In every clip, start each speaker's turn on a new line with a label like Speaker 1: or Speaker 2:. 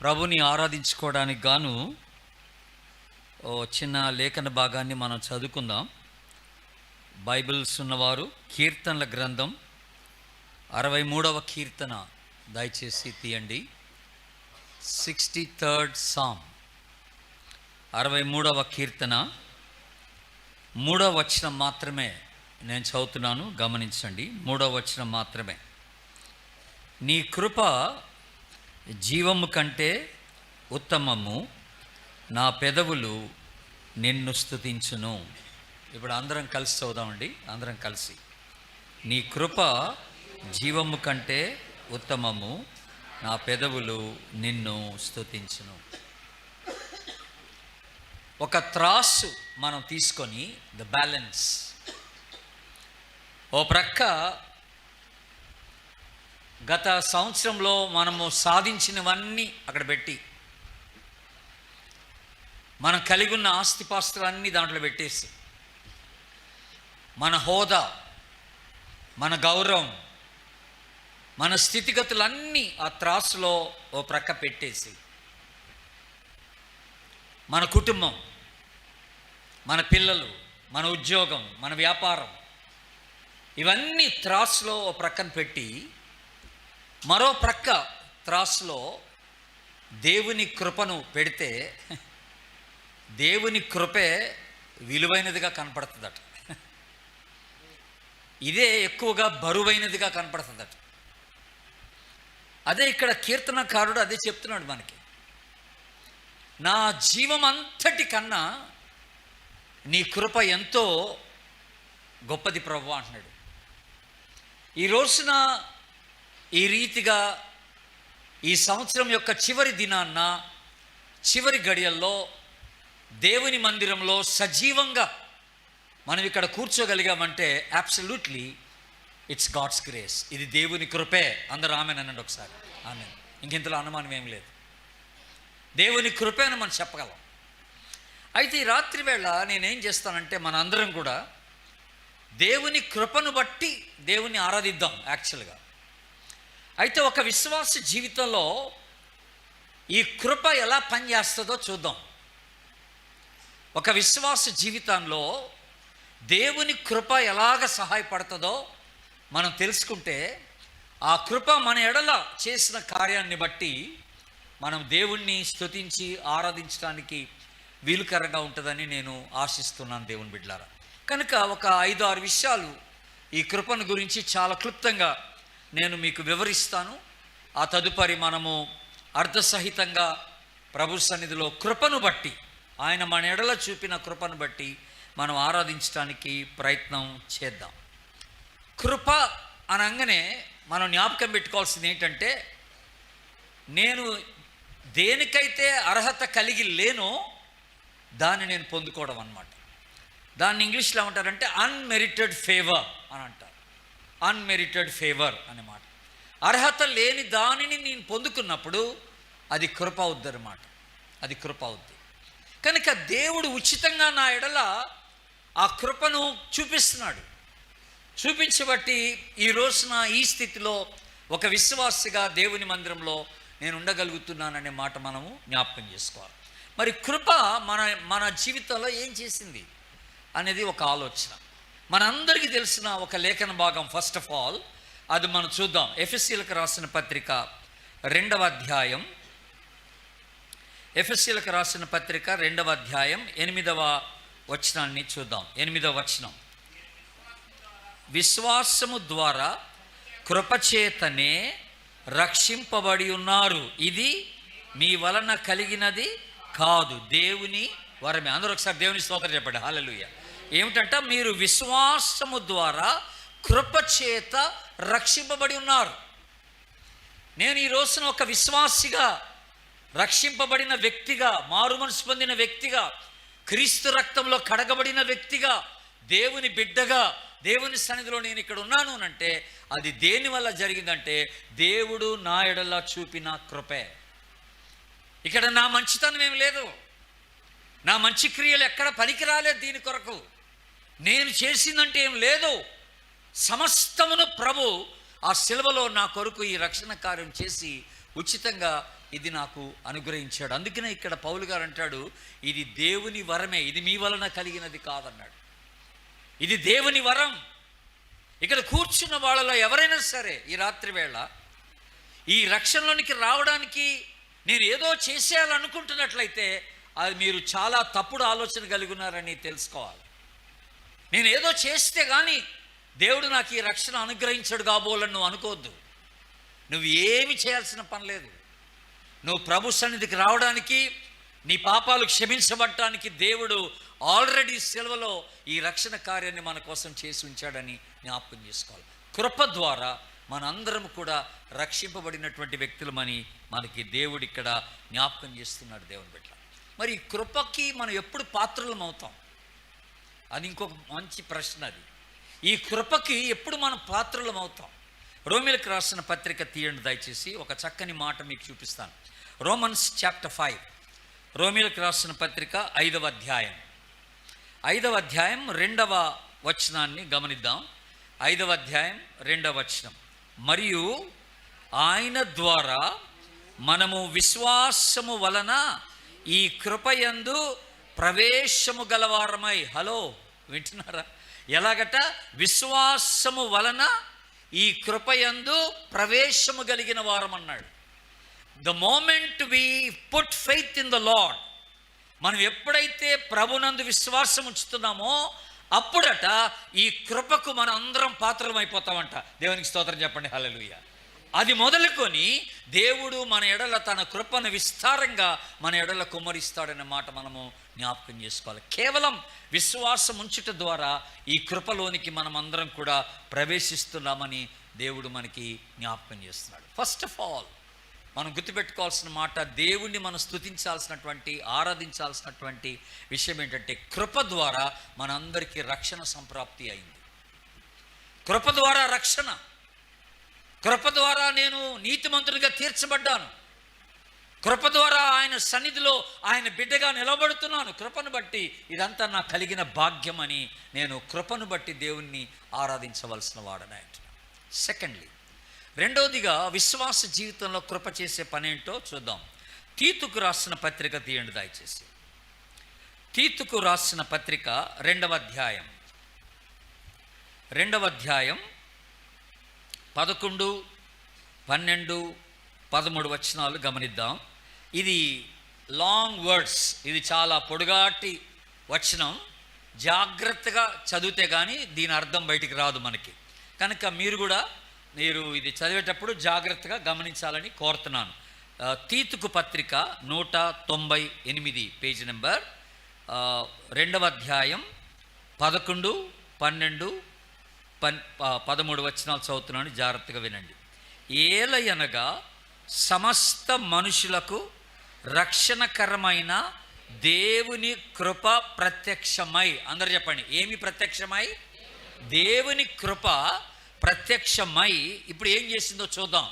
Speaker 1: ప్రభుని ఆరాధించుకోవడానికి గాను ఓ చిన్న లేఖన భాగాన్ని మనం చదువుకుందాం. బైబిల్స్ ఉన్నవారు కీర్తనల గ్రంథం 63వ కీర్తన దయచేసి తీయండి. 63rd Psalm 63వ కీర్తన 3వ వచనం మాత్రమే నేను చదువుతున్నాను, గమనించండి. 3వ వచనం మాత్రమే. నీ కృప జీవము కంటే ఉత్తమము, నా పెదవులు నిన్ను స్తుతించును. ఇప్పుడు అందరం కలిసి చదువుదామండి, అందరం కలిసి. నీ కృప జీవము కంటే ఉత్తమము, నా పెదవులు నిన్ను స్తుతించును. ఒక త్రాసు మనం తీసుకొని ద బ్యాలెన్స్ ఓ ప్రక్క గత సంవత్సరంలో మనము సాధించినవన్నీ అక్కడ పెట్టి, మనం కలిగి ఉన్న ఆస్తిపాస్తులన్నీ దాంట్లో పెట్టేసి, మన హోదా, మన గౌరవం, మన స్థితిగతులన్నీ ఆ త్రాసులో ఓ ప్రక్క పెట్టేసి, మన కుటుంబం, మన పిల్లలు, మన ఉద్యోగం, మన వ్యాపారం, ఇవన్నీ త్రాసులో ఓ ప్రక్కన పెట్టి, మరో ప్రక్క త్రాసులో దేవుని కృపను పెడితే దేవుని కృపే విలువైనదిగా కనపడుతుందట. ఇదే ఎక్కువగా బరువైనదిగా కనపడుతుందట. అదే ఇక్కడ కీర్తనకారుడు అదే చెప్తున్నాడు మనకి. నా జీవం అంతటి కన్నా నీ కృప ఎంతో గొప్పది ప్రభువా అంటున్నాడు. ఈ రోజున ఈ రీతిగా ఈ సంవత్సరం యొక్క చివరి దినాన్న, చివరి గడియల్లో దేవుని మందిరంలో సజీవంగా మనం ఇక్కడ కూర్చోగలిగామంటే అబ్సల్యూట్లీ ఇట్స్ గాడ్స్ గ్రేస్. ఇది దేవుని కృపే. అందరూ ఆమెన్ అనండి ఒకసారి. ఆమెన్. ఇంకెంతలో అనుమానం ఏం లేదు. దేవుని కృపే అని మనం చెప్పగలం. అయితే ఈ రాత్రి వేళ నేనేం చేస్తానంటే, మన అందరం కూడా దేవుని కృపను బట్టి దేవుని ఆరాధిద్దాం యాక్చువల్గా. అయితే ఒక విశ్వాస జీవితంలో ఈ కృప ఎలా పనిచేస్తుందో చూద్దాం. ఒక విశ్వాస జీవితంలో దేవుని కృప ఎలాగ సహాయపడుతుందో మనం తెలుసుకుంటే, ఆ కృప మన ఎడల చేసిన కార్యాన్ని బట్టి మనం దేవుణ్ణి స్తుతించి ఆరాధించడానికి వీలుకరంగా ఉంటుందని నేను ఆశిస్తున్నాను దేవుని బిడ్డలారా. కనుక ఒక 5-6 విషయాలు ఈ కృపను గురించి చాలా క్లుప్తంగా నేను మీకు వివరిస్తాను. ఆ తదుపరి మనము అర్థసహితంగా ప్రభు సన్నిధిలో కృపను బట్టి, ఆయన మన ఎడల చూపిన కృపను బట్టి మనం ఆరాధించడానికి ప్రయత్నం చేద్దాం. కృప అనగానే మనం జ్ఞాపకం పెట్టుకోవాల్సింది ఏంటంటే, నేను దేనికైతే అర్హత కలిగి లేనో దాన్ని నేను పొందుకోవడం అన్నమాట. దాన్ని ఇంగ్లీష్లో ఏమంటారంటే అన్మెరిటెడ్ ఫేవర్ అని అంటారు. అన్మెరిటెడ్ ఫేవర్ అన్నమాట. అర్హత లేని దానిని నేను పొందుకున్నప్పుడు అది కృప అవుద్ది అన్నమాట. అది కృప అవుద్ది. కనుక దేవుడు ఉచితంగా నా ఎడల ఆ కృపను చూపిస్తున్నాడు. చూపించబట్టి ఈ రోజున ఈ స్థితిలో ఒక విశ్వాసిగా దేవుని మందిరంలో నేను ఉండగలుగుతున్నాననే మాట మనము జ్ఞాపకం చేసుకోవాలి. మరి కృప మన జీవితంలో ఏం చేసింది అనేది ఒక ఆలోచన. మనందరికీ తెలిసిన ఒక లేఖన భాగం, ఫస్ట్ ఆఫ్ ఆల్ అది మనం చూద్దాం. ఎఫెసీయులకు రాసిన పత్రిక 2వ అధ్యాయం, ఎఫెసీయులకు రాసిన పత్రిక 2వ అధ్యాయం 8వ వచనాన్ని చూద్దాం. 8వ వచనం, విశ్వాసము ద్వారా కృపచేతనే రక్షింపబడి ఉన్నారు, ఇది మీ వలన కలిగినది కాదు, దేవుని వరమే. అందరూ ఒకసారి దేవుని స్తోత్రం చెప్పండి. హల్లెలూయా. ఏమిటంట? మీరు విశ్వాసము ద్వారా కృపచేత రక్షింపబడి ఉన్నారు. నేను ఈ రోజున ఒక విశ్వాసిగా, రక్షింపబడిన వ్యక్తిగా, మారు మనసు పొందిన వ్యక్తిగా, క్రీస్తు రక్తంలో కడగబడిన వ్యక్తిగా, దేవుని బిడ్డగా, దేవుని సన్నిధిలో నేను ఇక్కడ ఉన్నాను అంటే అది దేనివల్ల జరిగిందంటే దేవుడు నా ఎడల చూపిన కృపే. ఇక్కడ నా మంచితనం ఏం లేదు, నా మంచి క్రియలు ఎక్కడ పనికి రాలేదు. దీని కొరకు నేను చేసిందంటే ఏం లేదు. సమస్తమును ప్రభు ఆ శిలువలో నా కొరకు ఈ రక్షణ కార్యం చేసి ఉచితంగా ఇది నాకు అనుగ్రహించాడు. అందుకనే ఇక్కడ పౌలు గారు అంటాడు, ఇది దేవుని వరమే, ఇది మీ వలన కలిగినది కాదన్నాడు. ఇది దేవుని వరం. ఇక్కడ కూర్చున్న వాళ్ళలో ఎవరైనా సరే ఈ రాత్రి వేళ ఈ రక్షణలోనికి రావడానికి నేను ఏదో చేసేయాలనుకుంటున్నట్లయితే అది మీరు చాలా తప్పుడు ఆలోచన కలిగి ఉన్నారని తెలుసుకోవాలి. నేను ఏదో చేస్తే కానీ దేవుడు నాకు ఈ రక్షణ అనుగ్రహించడు కాబోలని నువ్వు అనుకోవద్దు. నువ్వు ఏమి చేయాల్సిన పని లేదు. నువ్వు ప్రభు సన్నిధికి రావడానికి, నీ పాపాలు క్షమించబడటానికి దేవుడు ఆల్రెడీ సిలువలో ఈ రక్షణ కార్యాన్ని మన కోసం చేసి ఉంచాడని జ్ఞాపకం చేసుకోవాలి. కృప ద్వారా మనందరం కూడా రక్షింపబడినటువంటి వ్యక్తులమని మనకి దేవుడు ఇక్కడ జ్ఞాపకం చేస్తున్నాడు. దేవుని బిడ్డ, మరి ఈ కృపకి మనం ఎప్పుడు పాత్రలం అవుతాం? అది ఇంకొక మంచి ప్రశ్న. అది ఈ కృపకి ఎప్పుడు మనం పాత్రలం అవుతాం? రోమీలకు రాసిన పత్రిక తీయండి దయచేసి. ఒక చక్కని మాట మీకు చూపిస్తాను. రోమన్స్ చాప్టర్ 5, రోమీలకు రాసిన పత్రిక 5వ అధ్యాయం 2వ వచనాన్ని గమనిద్దాం. 5వ అధ్యాయం 2వ వచనం. మరియు ఆయన ద్వారా మనము విశ్వాసము వలన ఈ కృపయందు ప్రవేశము గలవారమై. హలో, వింటున్నారా? ఎలాగట? విశ్వాసము వలన ఈ కృపయందు ప్రవేశము కలిగిన వారం అన్నాడు. The moment we put faith in the Lord, మనం ఎప్పుడైతే ప్రభునందు విశ్వాసం ఉంచుతున్నామో అప్పుడట ఈ కృపకు మనం అందరం పాత్రలం అయిపోతామంట. దేవునికి స్తోత్రం చెప్పండి. హల్లెలూయా. అది మొదలుకొని దేవుడు మన ఎడల తన కృపను విస్తారంగా మన ఎడల కుమ్మరిస్తాడనే మాట మనము జ్ఞాపకం చేసుకోవాలి. కేవలం విశ్వాసం ఉంచుట ద్వారా ఈ కృపలోనికి మనం అందరం కూడా ప్రవేశిస్తున్నామని దేవుడు మనకి జ్ఞాపకం చేస్తున్నాడు. ఫస్ట్ ఆఫ్ ఆల్ మనం గుర్తుపెట్టుకోవాల్సిన మాట, దేవుణ్ణి మనం స్తుతించాల్సినటువంటి, ఆరాధించాల్సినటువంటి విషయం ఏంటంటే, కృప ద్వారా మనందరికీ రక్షణ సంప్రాప్తి అయింది. కృప ద్వారా రక్షణ. కృప ద్వారా నేను నీతిమంతుడిగా తీర్చబడ్డాను. కృప ద్వారా ఆయన సన్నిధిలో ఆయన బిడ్డగా నిలబడుతున్నాను. కృపను బట్టి ఇదంతా నాకు కలిగిన భాగ్యం అని నేను కృపను బట్టి దేవుణ్ణి ఆరాధించవలసిన వాడని అంటున్నాను. సెకండ్లీ, రెండవదిగా విశ్వాస జీవితంలో కృప చేసే పని ఏంటో చూద్దాం. తీతుకు రాసిన పత్రిక తీయండి దయచేసి. తీతుకు రాసిన పత్రిక 2వ అధ్యాయం 11, 12, 13 వచనాలు గమనిద్దాం. ఇది లాంగ్ వర్డ్స్, ఇది చాలా పొడుగాటి వచనం. జాగ్రత్తగా చదివితే కానీ దీని అర్థం బయటికి రాదు మనకి. కనుక మీరు ఇది చదివేటప్పుడు జాగ్రత్తగా గమనించాలని కోరుతున్నాను. తీతుకు పత్రిక 198 పేజీ నెంబర్, 2వ అధ్యాయం 11, 12, 13 వచనాలు చదువుతున్నాను, జాగ్రత్తగా వినండి. ఏలయనగా సమస్త మనుషులకు రక్షణకరమైన దేవుని కృప ప్రత్యక్షమై. అందరూ చెప్పండి, ఏమి ప్రత్యక్షమై? దేవుని కృప ప్రత్యక్షమై. ఇప్పుడు ఏం చేసిందో చూద్దాం.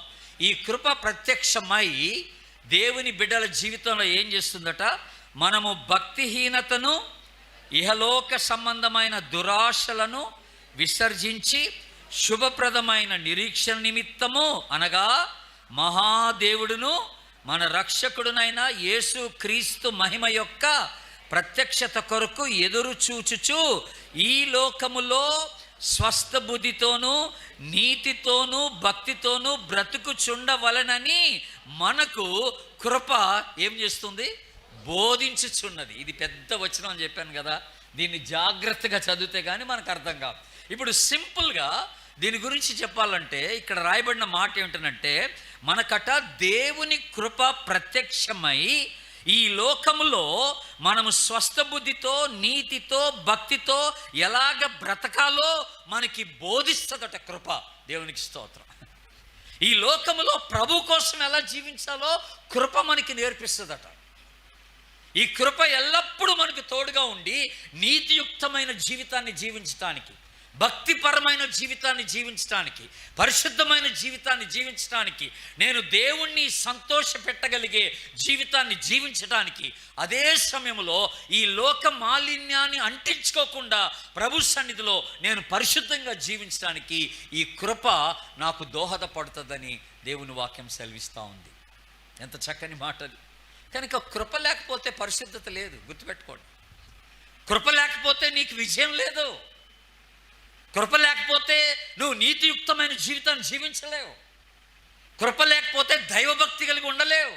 Speaker 1: ఈ కృప ప్రత్యక్షమై దేవుని బిడ్డల జీవితంలో ఏం చేస్తుందట? మనము భక్తిహీనతను, ఇహలోక సంబంధమైన దురాశలను విసర్జించి శుభప్రదమైన నిరీక్షణ నిమిత్తము, అనగా మహాదేవుడును మన రక్షకుడునైన యేసు క్రీస్తు మహిమ యొక్క ప్రత్యక్షత కొరకు ఎదురు చూచుచు ఈ లోకములో స్వస్థ బుద్ధితోనూ నీతితోనూ భక్తితోనూ బ్రతుకుచుండవలనని మనకు కృప ఏం చేస్తుంది? బోధించుచున్నది. ఇది పెద్ద వచనం అని చెప్పాను కదా, దీన్ని జాగ్రత్తగా చదివితే కానీ మనకు అర్థం కాదు. ఇప్పుడు సింపుల్గా దీని గురించి చెప్పాలంటే ఇక్కడ రాయబడిన మాట ఏమిటంటే, మనకట దేవుని కృప ప్రత్యక్షమై ఈ లోకములో మనము స్వస్థ బుద్ధితో నీతితో భక్తితో ఎలాగ బ్రతకాలో మనకి బోధిస్తుందట కృప. దేవునికి స్తోత్రం. ఈ లోకములో ప్రభు కోసం ఎలా జీవించాలో కృప మనకి నేర్పిస్తుందట. ఈ కృప ఎల్లప్పుడూ మనకు తోడుగా ఉండి నీతియుక్తమైన జీవితాన్ని జీవించటానికి, భక్తిపరమైన జీవితాన్ని జీవించడానికి, పరిశుద్ధమైన జీవితాన్ని జీవించడానికి, నేను దేవుణ్ణి సంతోష పెట్టగలిగే జీవితాన్ని జీవించడానికి, అదే సమయంలో ఈ లోక మాలిన్యాన్ని అంటించుకోకుండా ప్రభు సన్నిధిలో నేను పరిశుద్ధంగా జీవించడానికి ఈ కృప నాకు దోహదపడుతుందని దేవుని వాక్యం సెలవిస్తూ ఉంది. ఎంత చక్కని మాట అది. కనుక కృప లేకపోతే పరిశుద్ధత లేదు, గుర్తుపెట్టుకోండి. కృప లేకపోతే నీకు విజయం లేదు. కృప లేకపోతే నువ్వు నీతియుక్తమైన జీవితాన్ని జీవించలేవు. కృప లేకపోతే దైవభక్తి కలిగి ఉండలేవు.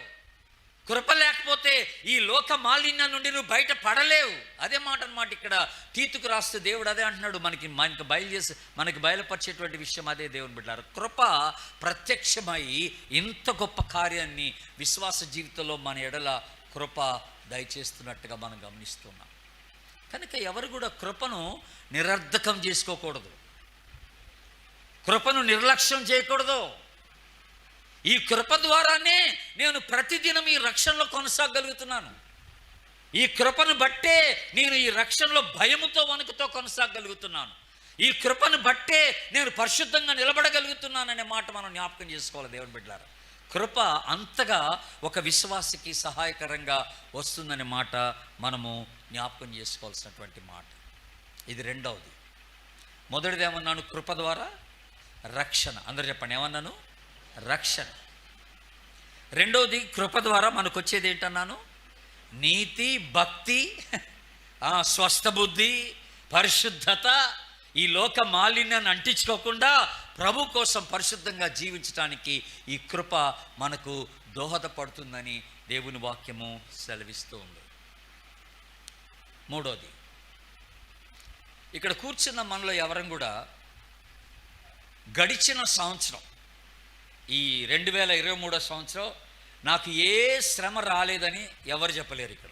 Speaker 1: కృప లేకపోతే ఈ లోక మాలిన్యం నుండి నువ్వు బయట పడలేవు. అదే మాట అన్నమాట. ఇక్కడ తీతుకు రాస్తే దేవుడు అదే అంటున్నాడు. మనకి బయలుపరిచేటువంటి విషయం అదే. దేవుని బిడ్డలారా, కృప ప్రత్యక్షమై ఇంత గొప్ప కార్యాన్ని విశ్వాస జీవితంలో మన ఎడల కృప దయచేస్తున్నట్టుగా మనం గమనిస్తున్నాం. కనుక ఎవరు కూడా కృపను నిరర్ధకం చేసుకోకూడదు, కృపను నిర్లక్ష్యం చేయకూడదు. ఈ కృప ద్వారానే నేను ప్రతిదినం ఈ రక్షణలో కొనసాగలుగుతున్నాను. ఈ కృపను బట్టే నేను ఈ రక్షణలో భయముతో వణుకుతో కొనసాగలుగుతున్నాను. ఈ కృపను బట్టే నేను పరిశుద్ధంగా నిలబడగలుగుతున్నాననే మాట మనం జ్ఞాపకం చేసుకోవాలి. దేవుని బిడ్డలారా, కృప అంతగా ఒక విశ్వాసికి సహాయకరంగా వస్తుందనే మాట మనము జ్ఞాపకం చేసుకోవాల్సినటువంటి మాట. ఇది రెండవది. మొదటిది ఏమన్నాను? కృప ద్వారా రక్షణ. అందరూ చెప్పండి, ఏమన్నాను? రక్షణ. రెండవది, కృప ద్వారా మనకు వచ్చేది ఏంటన్నాను? నీతి, భక్తి, స్వస్థ బుద్ధి, పరిశుద్ధత. ఈ లోక మాలిన్యాన్ని అంటించుకోకుండా ప్రభు కోసం పరిశుద్ధంగా జీవించడానికి ఈ కృప మనకు దోహదపడుతుందని దేవుని వాక్యము సెలవిస్తూ ఉంది. మూడోది, ఇక్కడ కూర్చున్న మనలో ఎవరం కూడా గడిచిన సంవత్సరం, ఈ 2023 సంవత్సరం నాకు ఏ శ్రమ రాలేదని ఎవరు చెప్పలేరు. ఇక్కడ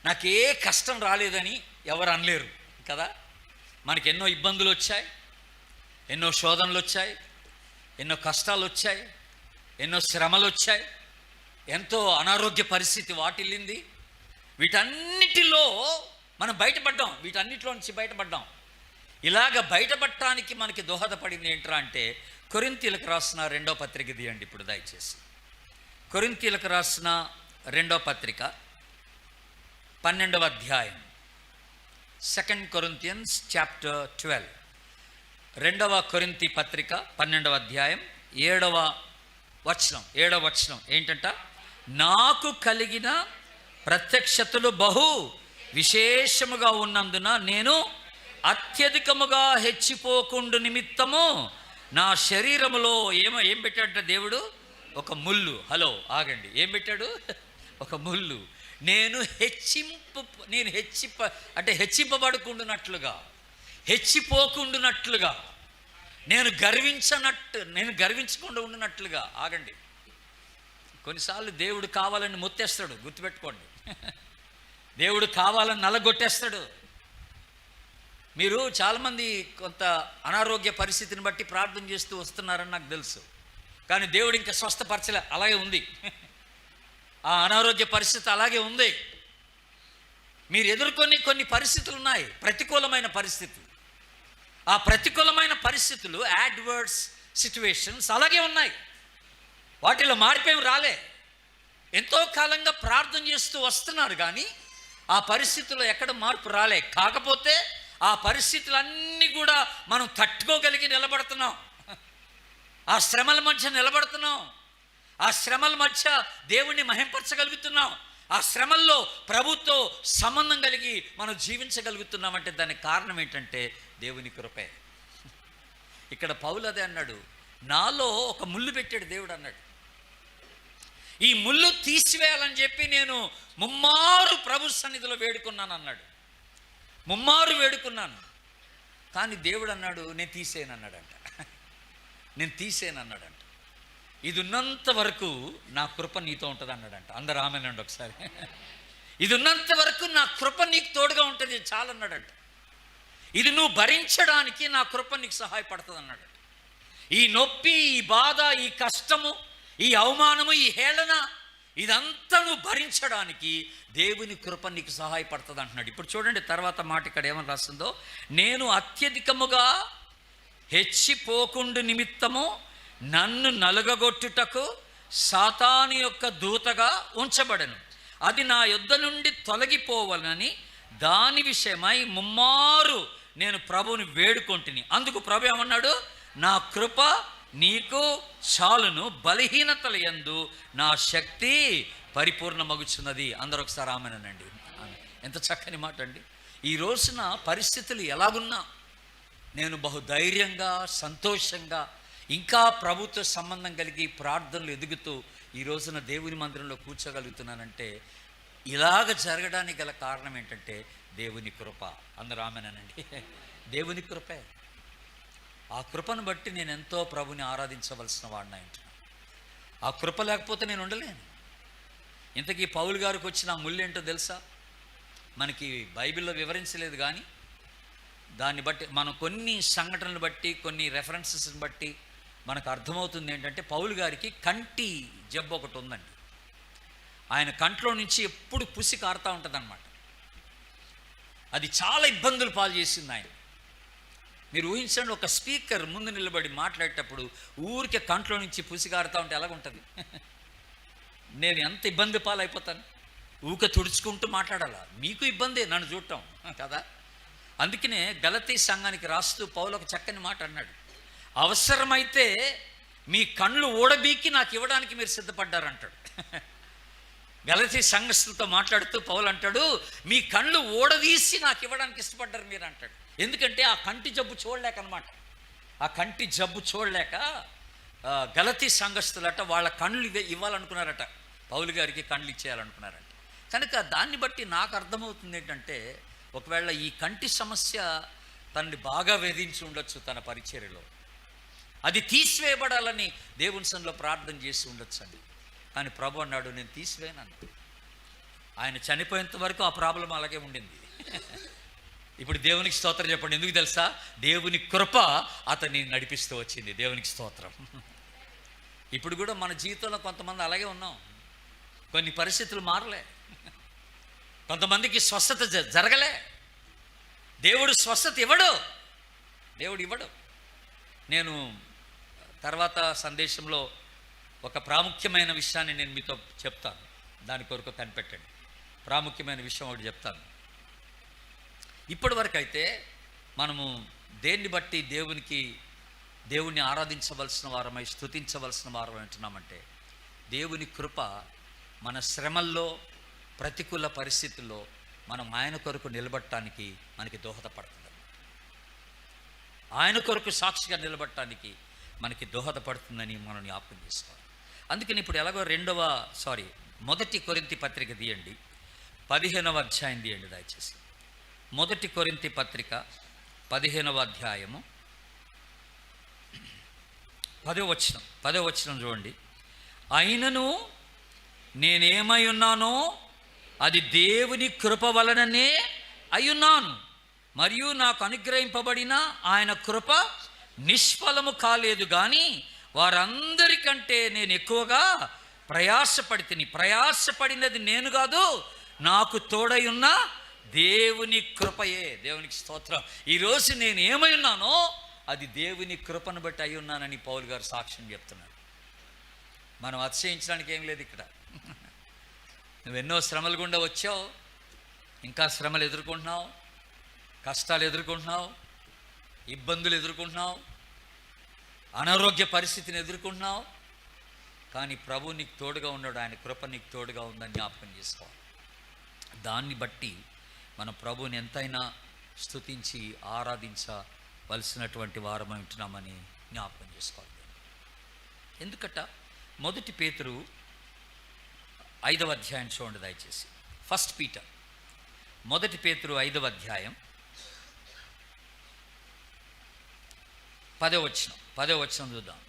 Speaker 1: నాకు ఏ కష్టం రాలేదని ఎవరు అనలేరు కదా. మనకి ఎన్నో ఇబ్బందులు వచ్చాయి, ఎన్నో శోధనలు వచ్చాయి, ఎన్నో కష్టాలు వచ్చాయి, ఎన్నో శ్రమలు వచ్చాయి, ఎంతో అనారోగ్య పరిస్థితి వాటిల్లింది. వీటన్నిటిలో మనం బయటపడ్డాం, వీటన్నిటిలో నుంచి బయటపడ్డాం. ఇలాగ బయటపడటానికి మనకి దోహదపడింది ఏంట్రా అంటే, కొరింథీయులకు రాసిన 2వ పత్రిక తీయండి ఇప్పుడు దయచేసి. కొరింథీయులకు రాసిన 2వ పత్రిక 12వ అధ్యాయం, 2 Corinthians chapter 12. 2వ కొరింథీ పత్రిక 12వ అధ్యాయం 7వ వచనం ఏంటంట? నాకు కలిగిన ప్రత్యక్షతలు బహు విశేషముగా ఉన్నందున నేను అత్యధికముగా హెచ్చిపోకుండు నిమిత్తము నా శరీరములో ఏం పెట్టాడంట దేవుడు? ఒక ముళ్ళు. హలో ఆగండి, ఏం పెట్టాడు? ఒక ముళ్ళు. నేను హెచ్చింపబడుకుండునట్లుగా, హెచ్చిపోకుండునట్లుగా, నేను గర్వించకుండా ఉండునట్లుగా. ఆగండి, కొన్నిసార్లు దేవుడు కావాలని మొత్తేస్తాడు, గుర్తుపెట్టుకోండి. దేవుడు కావాలని నలగొట్టేస్తాడు. మీరు చాలామంది కొంత అనారోగ్య పరిస్థితిని బట్టి ప్రార్థన చేస్తూ వస్తున్నారని నాకు తెలుసు, కానీ దేవుడు ఇంకా స్వస్థపరచలే, అలాగే ఉంది. ఆ అనారోగ్య పరిస్థితి అలాగే ఉంది. మీరు ఎదుర్కొని కొన్ని పరిస్థితులు ఉన్నాయి, ప్రతికూలమైన పరిస్థితులు. ఆ ప్రతికూలమైన పరిస్థితులు, యాడ్వర్స్ సిచ్యువేషన్స్ అలాగే ఉన్నాయి. వాటిలో మార్పేం రాలే. ఎంతో కాలంగా ప్రార్థన చేస్తూ వస్తున్నారు, కానీ ఆ పరిస్థితుల్లో ఎక్కడ మార్పు రాలే. కాకపోతే ఆ పరిస్థితులన్నీ కూడా మనం తట్టుకోగలిగి నిలబడుతున్నాం. ఆ శ్రమల మధ్య నిలబడుతున్నాం. ఆ శ్రమల మధ్య దేవుణ్ణి మహింపరచగలుగుతున్నాం. ఆ శ్రమల్లో ప్రభుతో సంబంధం కలిగి మనం జీవించగలుగుతున్నామంటే దానికి కారణం ఏంటంటే దేవుని కృపే. ఇక్కడ పౌలు అదే అన్నాడు, నాలో ఒక ముళ్ళు పెట్టాడు దేవుడు అన్నాడు. ఈ ముళ్ళు తీసివేయాలని చెప్పి నేను ముమ్మారు ప్రభు సన్నిధిలో వేడుకున్నాను అన్నాడు. ముమ్మారు వేడుకున్నాను, కానీ దేవుడు అన్నాడు నేను తీసేయనన్నాడంట. నేను తీసేయనన్నాడంట. ఇది ఉన్నంత వరకు నా కృప నీతో ఉంటుంది అన్నాడంట. అందరు ఆమెనండి ఒకసారి. ఇది ఉన్నంత వరకు నా కృప నీకు తోడుగా ఉంటుంది చాలన్నాడంట. ఇది నువ్వు భరించడానికి నా కృప నీకు సహాయపడుతుంది అన్నాడు. ఈ నొప్పి, ఈ బాధ, ఈ కష్టము, ఈ అవమానము, ఈ హేళన, ఇదంతా నువ్వు భరించడానికి దేవుని కృప నీకు సహాయపడుతుంది అంటున్నాడు. ఇప్పుడు చూడండి తర్వాత మాట ఇక్కడ ఏమని రాస్తుందో, నేను అత్యధికముగా హెచ్చిపోకుండు నిమిత్తము నన్ను నలుగగొట్టుటకు సాతాను యొక్క దూతగా ఉంచబడను. అది నా యొద్ద నుండి తొలగిపోవాలని దాని విషయమై ముమ్మారు నేను ప్రభువుని వేడుకొంటిని. అందుకు ప్రభు ఏమన్నాడు? నా కృప నీకు చాలును, బలహీనతల యందు నా శక్తి పరిపూర్ణమగుచున్నది. అందరూ ఒకసారి ఆమెనండి. ఎంత చక్కని మాట అండి. ఈ రోజున పరిస్థితులు ఎలాగున్నా నేను బహుధైర్యంగా, సంతోషంగా, ఇంకా ప్రభుత్వ సంబంధం కలిగి ప్రార్థనలు ఎదుగుతూ ఈ రోజున దేవుని మందిరంలో కూర్చోగలుగుతున్నానంటే ఇలాగ జరగడానికి గల కారణం ఏంటంటే దేవుని కృప. అందరూ ఆమెనండి. దేవుని కృపే. ఆ కృపను బట్టి నేను ఎంతో ప్రభుని ఆరాధించవలసిన వాడిని అంటున్నాను. ఆ కృప లేకపోతే నేను ఉండలేను. ఇంతకీ పౌలు గారికి వచ్చిన ఆ ముళ్ళు ఏంటో తెలుసా? మనకి బైబిల్లో వివరించలేదు, కానీ దాన్ని బట్టి మనం కొన్ని సంఘటనలు బట్టి, కొన్ని రెఫరెన్సెస్ని బట్టి మనకు అర్థమవుతుంది ఏంటంటే పౌలు గారికి కంటి జబ్బు ఒకటి ఉందండి. ఆయన కంట్లో నుంచి ఎప్పుడు పుసి కారుతూ ఉంటుంది అన్నమాట. అది చాలా ఇబ్బందులు పాలు చేసింది ఆయన. మీరు ఊహించండి, ఒక స్పీకర్ ముందు నిలబడి మాట్లాడేటప్పుడు ఊరికే కంట్లో నుంచి పుసి కారుతూ ఉంటే ఎలాగుంటుంది? నేను ఎంత ఇబ్బంది పాలైపోతాను. ఊరికే తుడుచుకుంటూ మాట్లాడాలా? మీకు ఇబ్బందే నన్ను చూడటం కదా. అందుకనే గలతీ సంఘానికి రాస్తూ పౌలు ఒక చక్కని మాట అన్నాడు, అవసరమైతే మీ కళ్ళు ఊడబీకి నాకు ఇవ్వడానికి మీరు సిద్ధపడ్డారంటాడు. గలతీ సంఘస్థులతో మాట్లాడుతూ పౌలు అంటాడు, మీ కళ్ళు ఊడదీసి నాకు ఇవ్వడానికి ఇష్టపడ్డారు మీరు అంటాడు. ఎందుకంటే ఆ కంటి జబ్బు చూడలేక అనమాట. ఆ కంటి జబ్బు చూడలేక గలతీ సంఘస్థులట వాళ్ళ కళ్ళు ఇవ్వాలనుకున్నారట, పౌలు గారికి కళ్ళు ఇచ్చేయాలనుకున్నారట. కనుక దాన్ని బట్టి నాకు అర్థమవుతుంది ఏంటంటే ఒకవేళ ఈ కంటి సమస్య తనని బాగా వేధించి ఉండొచ్చు తన పరిచర్యలో. అది తీసివేయబడాలని దేవుని సన్నిధిలో ప్రార్థన చేసి ఉండొచ్చు అండి. కానీ ప్రభు అన్నాడు, నేను తీసివేయను. ఆయన చనిపోయేంత వరకు ఆ ప్రాబ్లం అలాగే ఉండింది. ఇప్పుడు దేవునికి స్తోత్రం చెప్పండి. ఎందుకు తెలుసా? దేవుని కృప అతన్ని నడిపిస్తూ వచ్చింది. దేవునికి స్తోత్రం. ఇప్పుడు కూడా మన జీవితంలో కొంతమంది అలాగే ఉన్నాం. కొన్ని పరిస్థితులు మారలే, కొంతమందికి స్వస్థత జరగలే. దేవుడు స్వస్థత ఇవ్వడు, దేవుడు ఇవ్వడు. నేను తర్వాత సందేశంలో ఒక ప్రాముఖ్యమైన విషయాన్ని నేను మీతో చెప్తాను. దాని కొరకు కనిపెట్టండి. ప్రాముఖ్యమైన విషయం ఒకటి చెప్తాను. ఇప్పటి వరకు అయితే మనము దేన్ని బట్టి దేవుణ్ణి ఆరాధించవలసిన వారమై, స్తుతించవలసిన వారమై అంటున్నామంటే దేవుని కృప మన శ్రమల్లో, ప్రతికూల పరిస్థితుల్లో మనం ఆయన కొరకు నిలబడటానికి మనకి దోహదపడుతుంది. ఆయన కొరకు సాక్షిగా నిలబడటానికి మనకి దోహదపడుతుందని మనం జ్ఞాపకం చేసుకోవాలి. అందుకని ఇప్పుడు ఎలాగో మొదటి కొరింథీ పత్రిక తీయండి, 15వ అధ్యాయం తీయండి దయచేసి. మొదటి కొరింథీ పత్రిక 15వ అధ్యాయము 10వ వచనం చూడండి. అయినను నేనేమై ఉన్నానో అది దేవుని కృప వలననే అయ్యున్నాను, మరియు నాకు అనుగ్రహింపబడిన ఆయన కృప నిష్ఫలము కాలేదు, కానీ వారందరికంటే నేను ఎక్కువగా ప్రయాసపడినది నేను కాదు, నాకు తోడై ఉన్న దేవుని కృపయే. దేవునికి స్తోత్రం. ఈరోజు నేను ఏమై ఉన్నానో అది దేవుని కృపను బట్టి అయి ఉన్నానని పౌలు గారు సాక్ష్యం చెప్తున్నాడు. మనం అతిశయించడానికి ఏం లేదు ఇక్కడ. నువ్వెన్నో శ్రమలు గుండా వచ్చావు, ఇంకా శ్రమలు ఎదుర్కొంటున్నావు, కష్టాలు ఎదుర్కొంటున్నావు, ఇబ్బందులు ఎదుర్కొంటున్నావు, అనారోగ్య పరిస్థితిని ఎదుర్కొంటున్నావు. కానీ ప్రభు నీకు తోడుగా ఉన్నాడు, ఆయన కృప నీకు తోడుగా ఉందని జ్ఞాపకం చేసుకోవాలి. దాన్ని బట్టి మనం ప్రభుని ఎంతైనా స్తుతించి ఆరాధించవలసినటువంటి వారమై ఉంటున్నామని జ్ఞాపకం చేసుకోవాలి. ఎందుకట? 1 పేతురు 5వ అధ్యాయం చూడండి దయచేసి. 1 పీటర్ 1 పేతురు 5వ అధ్యాయం 10వ వచనం చూద్దాం.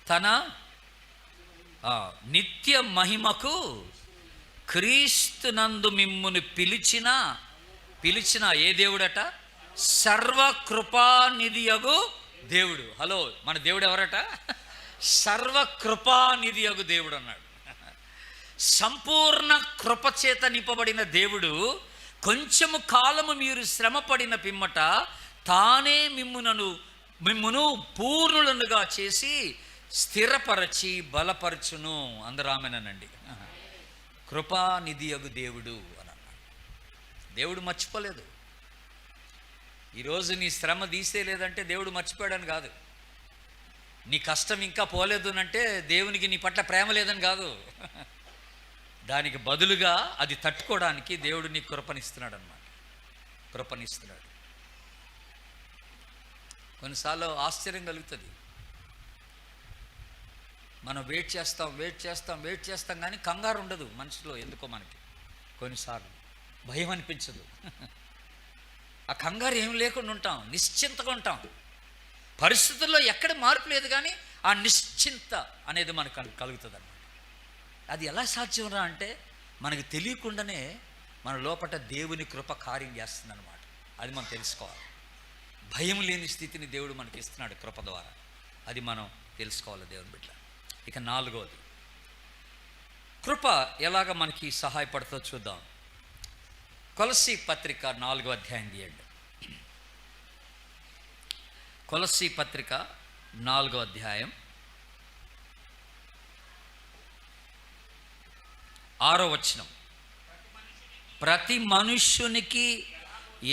Speaker 1: తన నిత్య మహిమకు క్రీస్తునందు మిమ్మును పిలిచిన ఏ దేవుడట? సర్వకృపానిధియగు దేవుడు. హలో, మన దేవుడు ఎవరట? సర్వకృపానిధియగు దేవుడు అన్నాడు. సంపూర్ణ కృపచేత నింపబడిన దేవుడు కొంచెము కాలము మీరు శ్రమపడిన పిమ్మట తానే మిమ్మును పూర్ణులనుగా చేసి స్థిరపరచి బలపరచును. అందరూ ఆమేనండి. కృపానిధియగు దేవుడు అని అన్నాడు. దేవుడు మర్చిపోలేదు. ఈరోజు నీ శ్రమ తీసేలేదంటే దేవుడు మర్చిపోయాడని కాదు. నీ కష్టం ఇంకా పోలేదు అంటే దేవునికి నీ పట్ల ప్రేమ లేదని కాదు. దానికి బదులుగా అది తట్టుకోవడానికి దేవుడు నీ కృపనిస్తున్నాడు అన్నమాట. కృపనిస్తున్నాడు. కొన్నిసార్లు ఆశ్చర్యం కలుగుతుంది. మనం వెయిట్ చేస్తాం కానీ కంగారు ఉండదు మనిషిలో. ఎందుకో మనకి కొన్నిసార్లు భయం అనిపించదు. ఆ కంగారు ఏం లేకుండా ఉంటాం, నిశ్చింతగా ఉంటాం. పరిస్థితుల్లో ఎక్కడ మార్పు లేదు కానీ ఆ నిశ్చింత అనేది మనకు కలుగుతుంది అన్నమాట. అది ఎలా సాధ్యంరా అంటే మనకు తెలియకుండానే మన లోపల దేవుని కృప కార్యం చేస్తుంది అన్నమాట. అది మనం తెలుసుకోవాలి. భయం లేని స్థితిని దేవుడు మనకి ఇస్తున్నాడు కృప ద్వారా. అది మనం తెలుసుకోవాలి దేవుని బిడ్డ. ఇక 4వది, కృప ఎలాగ మనకి సహాయపడుతుందో చూద్దాం. కొలస్సీ పత్రిక 4వ అధ్యాయం తీయండి. కొలస్సీ పత్రిక 4వ అధ్యాయం 6వ వచనం. ప్రతి మనుష్యునికి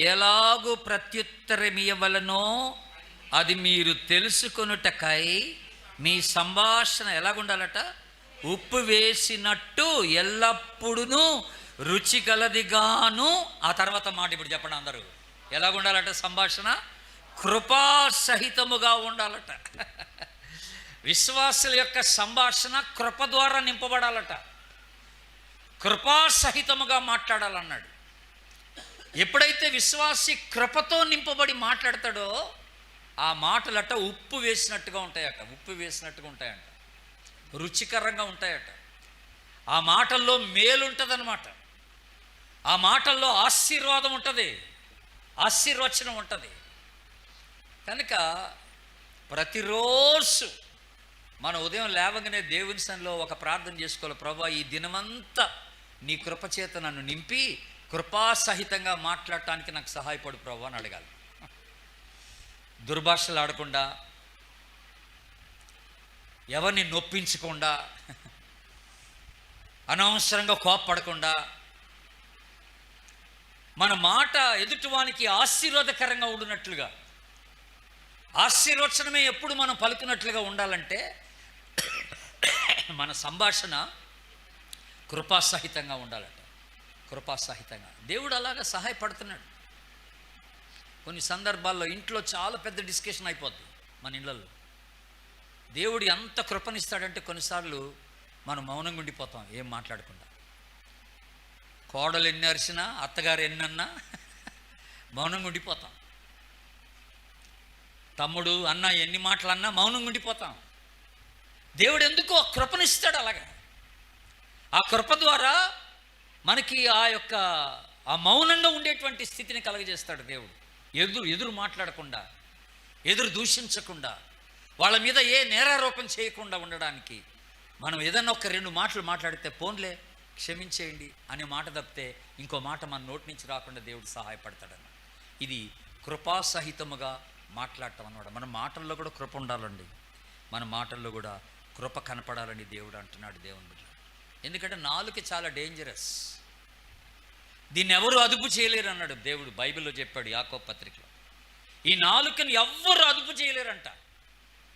Speaker 1: ఎలాగూ ప్రత్యుత్తరమియవలనో అది మీరు తెలుసుకొనుటకై మీ సంభాషణ ఎలాగుండాలట? ఉప్పు వేసినట్టు ఎల్లప్పుడూ రుచిగలదిగాను. ఆ తర్వాత మాట ఇప్పుడు చెప్పండి అందరూ. ఎలాగుండాలట సంభాషణ? కృపాసహితముగా ఉండాలట. విశ్వాసుల యొక్క సంభాషణ కృప ద్వారా నింపబడాలట. కృపాసహితముగా మాట్లాడాలన్నాడు. ఎప్పుడైతే విశ్వాసి కృపతో నింపబడి మాట్లాడతాడో ఆ మాటలట ఉప్పు వేసినట్టుగా ఉంటాయట. ఉప్పు వేసినట్టుగా ఉంటాయంట, రుచికరంగా ఉంటాయట. ఆ మాటల్లో మేలు ఉంటుందన్నమాట. ఆ మాటల్లో ఆశీర్వాదం ఉంటుంది, ఆశీర్వచనం ఉంటుంది. కనుక ప్రతిరోజు మన ఉదయం లేవగానే దేవుని సన్నిధిలో ఒక ప్రార్థన చేసుకోవాలి. ప్రభువా, ఈ దినమంతా నీ కృపచేత నన్ను నింపి కృపాసహితంగా మాట్లాడటానికి నాకు సహాయపడు ప్రభువా అని అడగాలి. దుర్భాషలు ఆడకుండా, ఎవరిని నొప్పించకుండా, అనవసరంగా కోప్పడకుండా, మన మాట ఎదుటివానికి ఆశీర్వాదకరంగా ఉండినట్లుగా, ఆశీర్వచనమే ఎప్పుడు మనం పలుకున్నట్లుగా ఉండాలంటే మన సంభాషణ కృపాసహితంగా ఉండాలట. కృపాసహితంగా దేవుడు అలాగా సహాయపడుతున్నాడు. కొన్ని సందర్భాల్లో ఇంట్లో చాలా పెద్ద డిస్కషన్ అయిపోద్ది మన ఇళ్ళల్లో. దేవుడు ఎంత కృపనిస్తాడంటే కొన్నిసార్లు మనం మౌనంగా ఉండిపోతాం, ఏం మాట్లాడకుండా. కోడలు ఎన్ని అరిసినా, అత్తగారు ఎన్నన్నా మౌనంగా ఉండిపోతాం. తమ్ముడు అన్న ఎన్ని మాటలన్నా మౌనంగా ఉండిపోతాం. దేవుడు ఎందుకో కృపనిస్తాడు అలాగా. ఆ కృప ద్వారా మనకి ఆ మౌనంగా ఉండేటువంటి స్థితిని కలగజేస్తాడు దేవుడు. ఎదురు మాట్లాడకుండా, ఎదురు దూషించకుండా, వాళ్ళ మీద ఏ నేరారోపణ చేయకుండా ఉండడానికి మనం ఏదన్నా ఒక 2 మాటలు మాట్లాడితే పోన్లే క్షమించేయండి అనే మాట తప్పితే ఇంకో మాట మన నోటి నుంచి రాకుండా దేవుడు సహాయపడతాడన్న. ఇది కృపాసహితముగా మాట్లాడటం అన్నమాట. మన మాటల్లో కూడా కృప ఉండాలండి. మన మాటల్లో కూడా కృప కనపడాలని దేవుడు అంటున్నాడు దేవుని బిడ్డ. ఎందుకంటే నాలుక చాలా డేంజరస్. దీన్ని ఎవరు అదుపు చేయలేరు అన్నాడు దేవుడు. బైబిల్లో చెప్పాడు యాకోబు పత్రికలో. ఈ నాలుకని ఎవ్వరు అదుపు చేయలేరంట.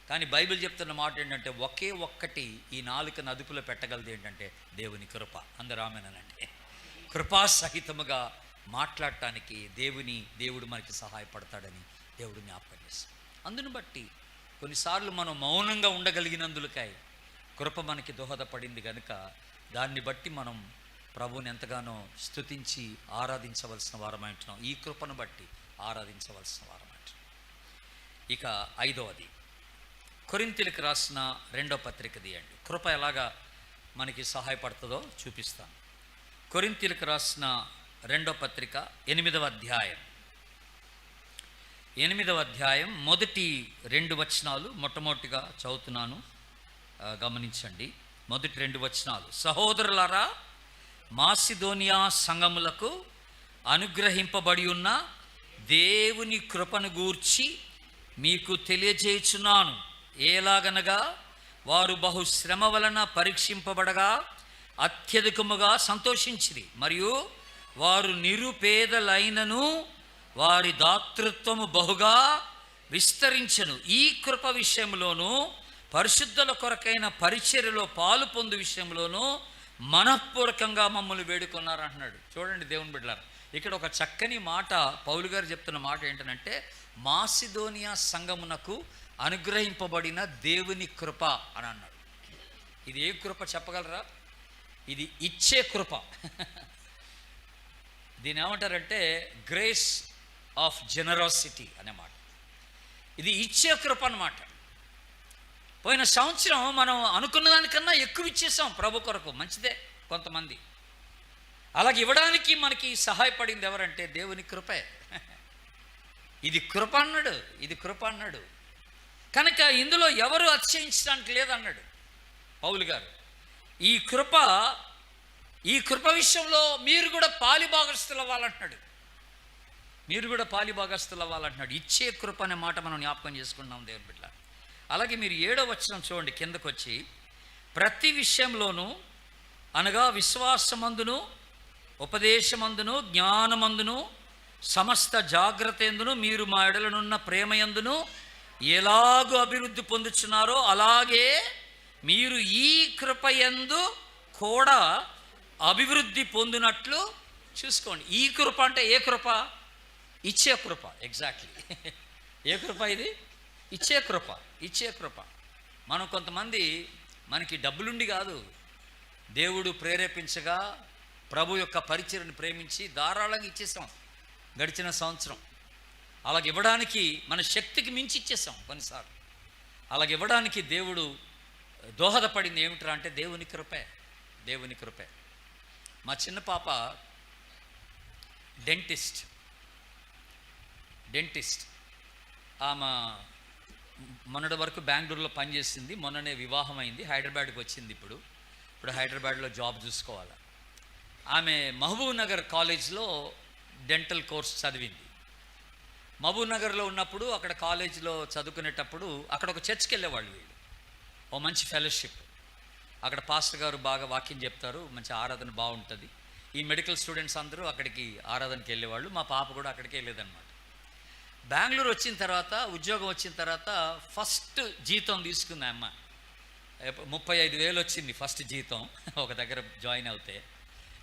Speaker 1: కానీ బైబిల్ చెప్తున్న మాట ఏంటంటే ఒకే ఒక్కటి ఈ నాలుకను అదుపులో పెట్టగలది ఏంటంటే దేవుని కృప. అందరూ ఆమేనంటే కృపాసహితముగా మాట్లాడటానికి దేవుడు మనకి సహాయపడతాడని దేవుడు జ్ఞాపకం చేస్తాడు. అందును బట్టి కొన్నిసార్లు మనం మౌనంగా ఉండగలిగినందులకై కృప మనకి దోహదపడింది కనుక దాన్ని బట్టి మనం ప్రభువుని ఎంతగానో స్తుతించి ఆరాధించవలసిన వారమంటున్నాం. ఈ కృపను బట్టి ఆరాధించవలసిన వారమంటున్నాం. ఇక 5వది, కొరింథీయులకు రాసిన 2వ పత్రిక తీయండి. కృప ఎలాగా మనకి సహాయపడుతుందో చూపిస్తాను. కొరింథీయులకు రాసిన 2వ పత్రిక 8వ అధ్యాయం మొదటి 2 వచనాలు మొట్టమొదటిగా చదువుతున్నాను, గమనించండి. మొదటి 2 వచనాలు. సహోదరులారా, మాసిదోనియా సంఘములకు అనుగ్రహింపబడి ఉన్న దేవుని కృపను గూర్చి మీకు తెలియజేయుచున్నాను. ఎలాగనగా వారు బహు శ్రమ వలన పరీక్షింపబడగా అత్యధికముగా సంతోషించిరి, మరియు వారు నిరుపేదలైనను వారి దాతృత్వము బహుగా విస్తరించెను. ఈ కృప విషయంలోనూ పరిశుద్ధుల కొరకైన పరిచర్యలో పాలు పొందు విషయంలోనూ మనఃపూర్వకంగా మమ్మల్ని వేడుకున్నారు అంటున్నాడు. చూడండి దేవుని బిడ్డలారా, ఇక్కడ ఒక చక్కని మాట పౌలు గారు చెప్తున్న మాట ఏంటంటే, మాసిదోనియా సంఘమునకు అనుగ్రహింపబడిన దేవుని కృప అని అన్నాడు. ఇది ఏ కృప చెప్పగలరా? ఇది ఇచ్చే కృప. దీని ఏమంటారంటే గ్రేస్ ఆఫ్ జెనరాసిటీ అనే మాట. ఇది ఇచ్చే కృప అన్నమాట. పోయిన సంవత్సరం మనం అనుకున్న దానికన్నా ఎక్కువ ఇచ్చేసాం ప్రభు కొరకు, మంచిదే. కొంతమంది అలాగే ఇవ్వడానికి మనకి సహాయపడింది ఎవరంటే దేవుని కృపే. ఇది కృప అన్నాడు, ఇది కృప అన్నాడు. కనుక ఇందులో ఎవరు అతిశయించడానికి లేదన్నాడు పౌలు గారు. ఈ కృప విషయంలో మీరు కూడా పాలిభాగస్తులు అవ్వాలంటున్నాడు. మీరు కూడా పాలిభాగస్తులు అవ్వాలంటున్నాడు. ఇచ్చే కృప అనే మాట మనం జ్ఞాపకం చేసుకుంటున్నాం దేవుని బిడ్డ. అలాగే మీరు 7వ వచనం చూడండి, కిందకు వచ్చి, ప్రతి విషయంలోనూ అనగా విశ్వాసమందును ఉపదేశమందును జ్ఞానమందును సమస్త జాగ్రత్త యందును మీరు మా ఎడలనున్న ప్రేమయందును ఎలాగూ అభివృద్ధి పొందుచున్నారో అలాగే మీరు ఈ కృపయందు కూడా అభివృద్ధి పొందినట్లు చూసుకోండి. ఈ కృప అంటే ఏ కృప? ఇచ్చే కృప. ఎగ్జాక్ట్లీ. ఏ కృప ఇది? ఇచ్చే కృప. ఇచ్చే కృప. మనం కొంతమంది మనకి డబ్బులుండి కాదు, దేవుడు ప్రేరేపించగా ప్రభు యొక్క పరిచర్యను ప్రేమించి ధారాళంగా ఇచ్చేసాం గడిచిన సంవత్సరం. అలాగే ఇవ్వడానికి మన శక్తికి మించి ఇచ్చేసాం కొన్నిసార్లు. అలాగే ఇవ్వడానికి దేవుడు దోహదపడింది ఏమిట్రా అంటే దేవుని కృపే, దేవుని కృపే. మా చిన్న పాప డెంటిస్ట్. ఆమె మొన్నటి వరకు బెంగళూరులో పనిచేసింది. మొన్ననే వివాహం అయింది, హైదరాబాద్కి వచ్చింది. ఇప్పుడు హైదరాబాద్లో జాబ్ చూసుకోవాలి. ఆమె మహబూబ్ నగర్ కాలేజ్లో డెంటల్ కోర్స్ చదివింది. మహబూబ్ నగర్లో ఉన్నప్పుడు అక్కడ కాలేజీలో చదువుకునేటప్పుడు అక్కడ ఒక చర్చ్కి వెళ్ళేవాళ్ళు వీళ్ళు. ఓ మంచి ఫెలోషిప్. అక్కడ పాస్టర్ గారు బాగా వాక్యం చెప్తారు, మంచి ఆరాధన బాగుంటుంది. ఈ మెడికల్ స్టూడెంట్స్ అందరూ అక్కడికి ఆరాధనకి వెళ్ళేవాళ్ళు. మా పాప కూడా అక్కడికి వెళ్ళేదన్నమాట. బెంగళూరు వచ్చిన తర్వాత, ఉద్యోగం వచ్చిన తర్వాత ఫస్ట్ జీతం తీసుకుంది అమ్మ. 35,000 వచ్చింది ఫస్ట్ జీతం ఒక దగ్గర జాయిన్ అవుతే.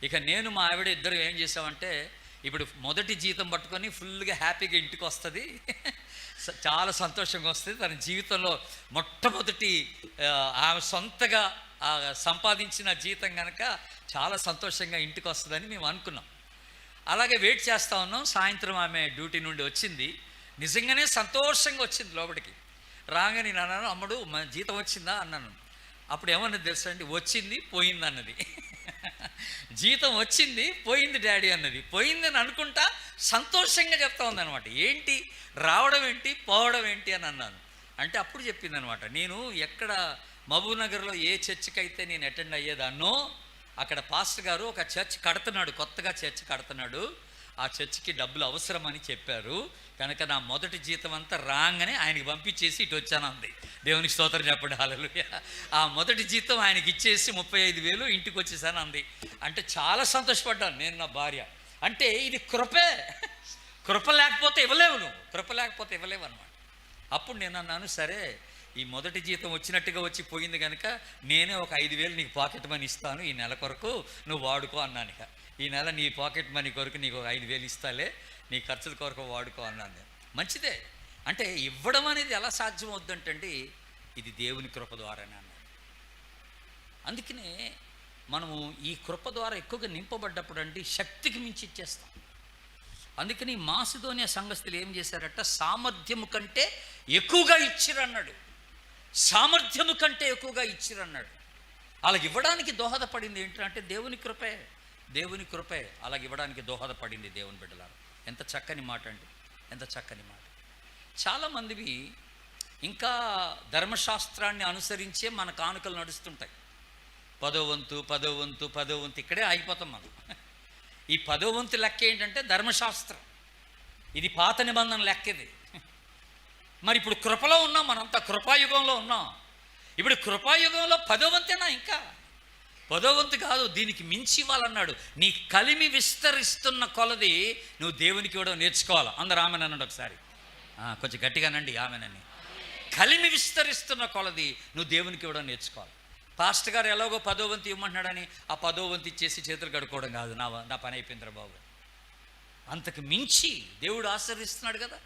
Speaker 1: ఇక నేను మా ఆవిడ ఇద్దరు ఏం చేసామంటే, ఇప్పుడు మొదటి జీతం పట్టుకొని ఫుల్గా హ్యాపీగా ఇంటికి వస్తుంది, చాలా సంతోషంగా వస్తుంది. తన జీవితంలో మొట్టమొదటి ఆమె సొంతగా సంపాదించిన జీతం కనుక చాలా సంతోషంగా ఇంటికి వస్తుందని మేము అనుకున్నాం. అలాగే వెయిట్ చేస్తూ ఉన్నాం. సాయంత్రం ఆమె డ్యూటీ నుండి వచ్చింది. నిజంగానే సంతోషంగా వచ్చింది లోపలికి. రాగానే నేను అన్నాను, అమ్మడు మన జీతం వచ్చిందా అన్నాను. అప్పుడు ఏమన్నది తెలుసా అండి, వచ్చింది పోయింది అన్నది. జీతం వచ్చింది పోయింది డాడీ అన్నది. పోయిందని అనుకుంటా సంతోషంగా చెప్తా ఉందన్నమాట. ఏంటి రావడం ఏంటి పోవడం ఏంటి అని అన్నాను. అంటే అప్పుడు చెప్పింది అనమాట, నేను ఎక్కడ మహబూబ్ నగర్లో ఏ చర్చికి అయితే నేను అటెండ్ అయ్యేదాన్నో అక్కడ పాస్టర్ గారు ఒక చర్చ్ కడుతున్నాడు, కొత్తగా చర్చ్ కడుతున్నాడు. ఆ చర్చికి డబ్బులు అవసరమని చెప్పారు. కనుక నా మొదటి జీతం అంతా రాగానే ఆయనకి పంపించేసి ఇటు వచ్చాను అంది. దేవునికి స్తోత్రం చెప్పండి, హల్లెలూయా. ఆ మొదటి జీతం ఆయనకి ఇచ్చేసి 35,000 ఇంటికి వచ్చేసాను అంది. అంటే చాలా సంతోషపడ్డాను నేను, నా భార్య. అంటే ఇది కృపే. కృప లేకపోతే ఇవ్వలేవు, నువ్వు కృప లేకపోతే ఇవ్వలేవు అనమాట. అప్పుడు నేను అన్నాను, సరే ఈ మొదటి జీతం వచ్చినట్టుగా వచ్చి పోయింది కనుక నేనే ఒక 5,000 నీకు పాకెట్ మనీ ఇస్తాను, ఈ నెల కొరకు నువ్వు వాడుకో అన్నాను. ఇక ఈ నెల నీ పాకెట్ మనీ కొరకు నీకు 5,000 ఇస్తాలే, నీ ఖర్చుల కొరకు వాడుకో అన్నాను నేను. మంచిదే. అంటే ఇవ్వడం అనేది ఎలా సాధ్యం అవుద్దంటండి, ఇది దేవుని కృప ద్వారానే అన్నాడు. అందుకనే మనము ఈ కృప ద్వారా ఎక్కువగా నింపబడ్డప్పుడు అంటే శక్తికి మించి ఇచ్చేస్తాం. అందుకని మాసిదోనియా సంఘస్థులు ఏం చేశారట, సామర్థ్యము కంటే ఎక్కువగా ఇచ్చిరన్నాడు. సామర్థ్యము కంటే ఎక్కువగా ఇచ్చిరన్నాడు. అలాగ ఇవ్వడానికి దోహదపడింది ఏంటంటే దేవుని కృపే, దేవుని కృపే అలాగ ఇవ్వడానికి దోహదపడింది. దేవుని బిడ్డలారా, ఎంత చక్కని మాట అండి, ఎంత చక్కని మాట. చాలామందివి ఇంకా ధర్మశాస్త్రాన్ని అనుసరించే మన కానుకలు నడుస్తుంటాయి. 10వ వంతు ఇక్కడే ఆగిపోతాం మనం. ఈ 10వ వంతు లెక్క ఏంటంటే ధర్మశాస్త్రం, ఇది పాత నిబంధన లెక్క ఇది. మరి ఇప్పుడు కృపలో ఉన్నాం, మనంతా కృపాయుగంలో ఉన్నాం. ఇప్పుడు కృపాయుగంలో 10వ వంతేనా? ఇంకా 10వ వంతు కాదు, దీనికి మించి ఇవ్వాలన్నాడు. నీ కలిమి విస్తరిస్తున్న కొలది నువ్వు దేవునికి ఇవ్వడం నేర్చుకోవాలి. అందరు ఆమెనన్నాడు ఒకసారి, కొంచెం గట్టిగానండి ఆమెనని. కలిమి విస్తరిస్తున్న కొలది నువ్వు దేవునికి ఇవ్వడం నేర్చుకోవాలి. పాస్టర్ గారు ఎలాగో 10వ వంతు ఇవ్వమంటున్నాడని ఆ 10వ వంతు ఇచ్చేసి చేతులు కడుక్కోవడం కాదు. నా పని అయిపోయిందిరా బాబు. అంతకు మించి దేవుడు ఆశీర్వదిస్తున్నాడు కదా,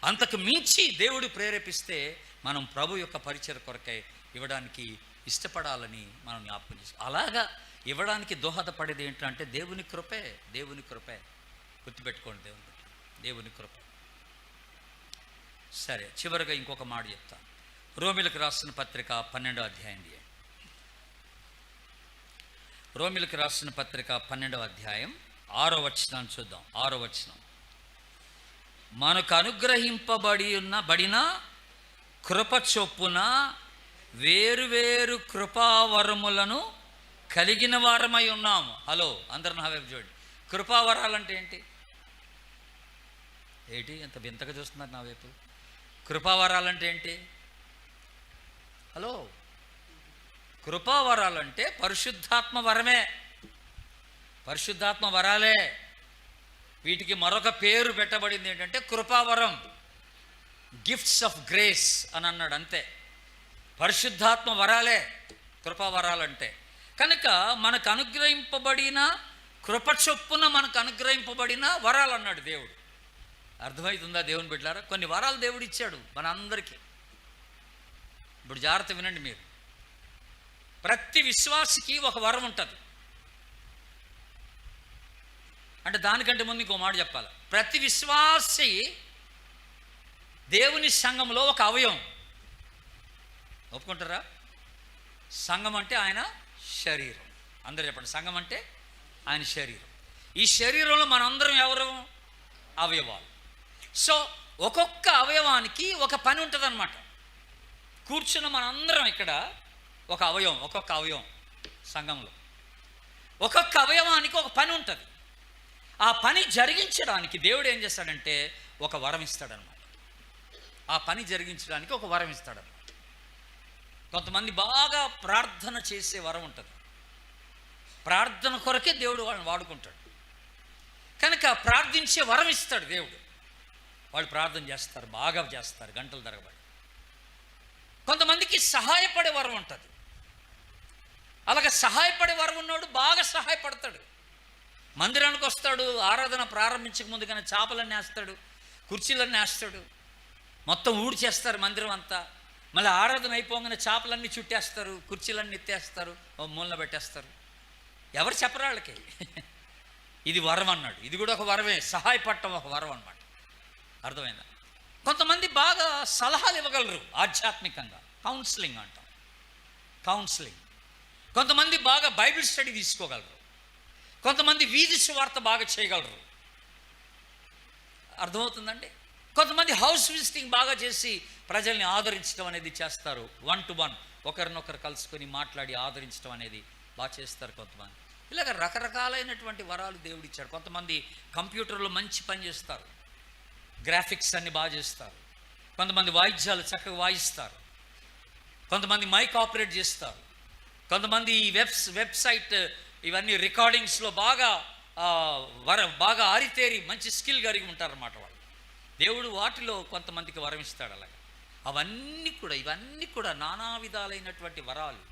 Speaker 1: అంతకు మించి దేవుడు ప్రేరేపిస్తే మనం ప్రభు యొక్క పరిచయ కొరకై ఇవ్వడానికి ఇష్టపడాలని మనం జ్ఞాపకం చేసుకో. అలాగా ఇవ్వడానికి దోహదపడేది ఏంటంటే దేవుని కృపే. దేవుని కృపే గుర్తుపెట్టుకోండి, దేవుని కృప. సరే, చివరిగా ఇంకొక మాట చెప్తాను. రోమిలకు రాసిన పత్రిక 12వ అధ్యాయం. రోమిలకు రాసిన పత్రిక 12వ అధ్యాయం 6వ వచనాన్ని చూద్దాం. 6వ వచనం, మనకు అనుగ్రహింపబడిన కృప చొప్పున వేరువేరు కృపావరములను కలిగిన వారమై ఉన్నాము. హలో, అందరు నా వైపు చూడండి. కృపావరాలంటే ఏంటి? ఎంత వింతగా చూస్తున్నారు నా వైపు. కృపావరాలంటే ఏంటి? హలో, కృపావరాలంటే పరిశుద్ధాత్మ వరమే, పరిశుద్ధాత్మ వరాలే. వీటికి మరొక పేరు పెట్టబడింది ఏంటంటే కృపావరం, గిఫ్ట్స్ ఆఫ్ గ్రేస్ అని అన్నాడు. అంతే, పరిశుద్ధాత్మ వరాలే కృపావరాలంటే. కనుక మనకు అనుగ్రహింపబడిన కృప చొప్పున మనకు అనుగ్రహింపబడిన వరాలు అన్నాడు దేవుడు. అర్థమవుతుందా దేవుని బిడ్డలారా? కొన్ని వరాలు దేవుడు ఇచ్చాడు మన అందరికీ. ఇప్పుడు జాగ్రత్త వినండి మీరు. ప్రతి విశ్వాసికి ఒక వరం ఉంటుంది. అంటే దానికంటే ముందు ఇంకో మాట చెప్పాలి. ప్రతి విశ్వాసి దేవుని సంఘంలో ఒక అవయవం. ఒప్పుకుంటారా? సంఘం అంటే ఆయన శరీరం. అందరూ చెప్పండి, సంఘం అంటే ఆయన శరీరం. ఈ శరీరంలో మనందరం ఎవరు? అవయవాలు. సో ఒక్కొక్క అవయవానికి ఒక పని ఉంటుంది అన్నమాట. కూర్చున్న మనందరం ఇక్కడ ఒక అవయవం, ఒక్కొక్క అవయవం సంఘంలో. ఒక్కొక్క అవయవానికి ఒక పని ఉంటుంది. ఆ పని జరిగించడానికి దేవుడు ఏం చేస్తాడంటే ఒక వరం ఇస్తాడనమాట. ఆ పని జరిగించడానికి ఒక వరం ఇస్తాడనమాట. కొంతమంది బాగా ప్రార్థన చేసే వరం ఉంటుంది. ప్రార్థన కొరకే దేవుడు వాళ్ళని వాడుకుంటాడు. కనుక ప్రార్థించే వరం ఇస్తాడు దేవుడు. వాళ్ళు ప్రార్థన చేస్తారు, బాగా చేస్తారు, గంటలు తరబడి. కొంతమందికి సహాయపడే వరం ఉంటుంది. అలాగే సహాయపడే వరం ఉన్నాడు బాగా సహాయపడతాడు. మందిరానికి వస్తాడు, ఆరాధన ప్రారంభించక ముందుగానే చేపలన్నీ వేస్తాడు, కుర్చీలన్నీ వేస్తాడు, మొత్తం ఊడి చేస్తారు మందిరం అంతా. మళ్ళీ ఆరాధన అయిపోగానే చేపలన్నీ చుట్టేస్తారు, కుర్చీలన్నీ ఎత్తేస్తారు, మూలన పెట్టేస్తారు. ఎవరు చెప్పరు వాళ్ళకి. ఇది వరం అన్నాడు. ఇది కూడా ఒక వరమే, సహాయపడటం ఒక వరం అన్నమాట. అర్థమైందా? కొంతమంది బాగా సలహాలు ఇవ్వగలరు ఆధ్యాత్మికంగా, కౌన్సిలింగ్ అంటాం, కౌన్సిలింగ్. కొంతమంది బాగా బైబిల్ స్టడీ తీసుకోగలరు. కొంతమంది వీధి సువార్త బాగా చేయగలరు. అర్థమవుతుందండి? కొంతమంది హౌస్ విజిటింగ్ బాగా చేసి ప్రజల్ని ఆదరించడం అనేది చేస్తారు. 1-to-1 ఒకరినొకరు కలుసుకొని మాట్లాడి ఆదరించడం అనేది బాగా చేస్తారు కొంతమంది. ఇలాగ రకరకాలైనటువంటి వరాలు దేవుడు ఇచ్చాడు. కొంతమంది కంప్యూటర్లో మంచి పని చేస్తారు, గ్రాఫిక్స్ అన్ని బాగా చేస్తారు. కొంతమంది వాయిద్యాలు చక్కగా వాయిస్తారు. కొంతమంది మైక్ ఆపరేట్ చేస్తారు. కొంతమంది ఈ వెబ్సైట్ ఇవన్నీ రికార్డింగ్స్లో బాగా బాగా ఆరితేరి మంచి స్కిల్ కలిగి ఉంటారన్నమాట వాళ్ళు. దేవుడు వాటిలో కొంతమందికి వరం ఇస్తాడు. అలాగే ఇవన్నీ కూడా నానా విధాలైనటువంటి వరాలు